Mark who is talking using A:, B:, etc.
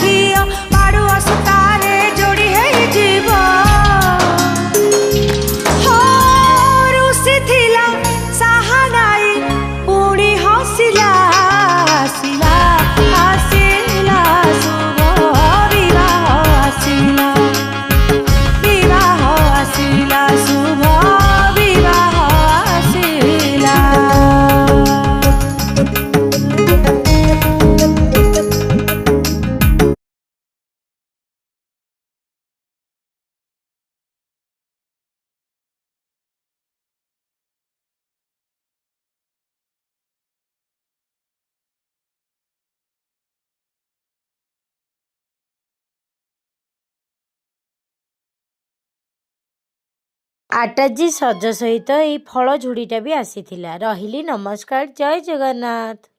A: ଝିଅ ବାଡ଼ୁଆ ସୂତାରେ ଯୋଡ଼ି ହେଇଯିବ। ହୋ ରୁଷି ଥିଲା ସାହାନାଇ ପୁଣି ହସିଲା ଆସିଲା ଆସିଲା ଶୁଭ ବିବାହ ଆସିଲା ବିବାହ ଆସିଲା ଶୁଭ ବିବାହ ଆସିଲା।
B: ଆଟାଜି ସଜ ସହିତ ଏଇ ଫଳ ଝୁଡ଼ିଟା ବି ଆସିଥିଲା। ରହିଲି, ନମସ୍କାର, ଜୟ ଜଗନ୍ନାଥ।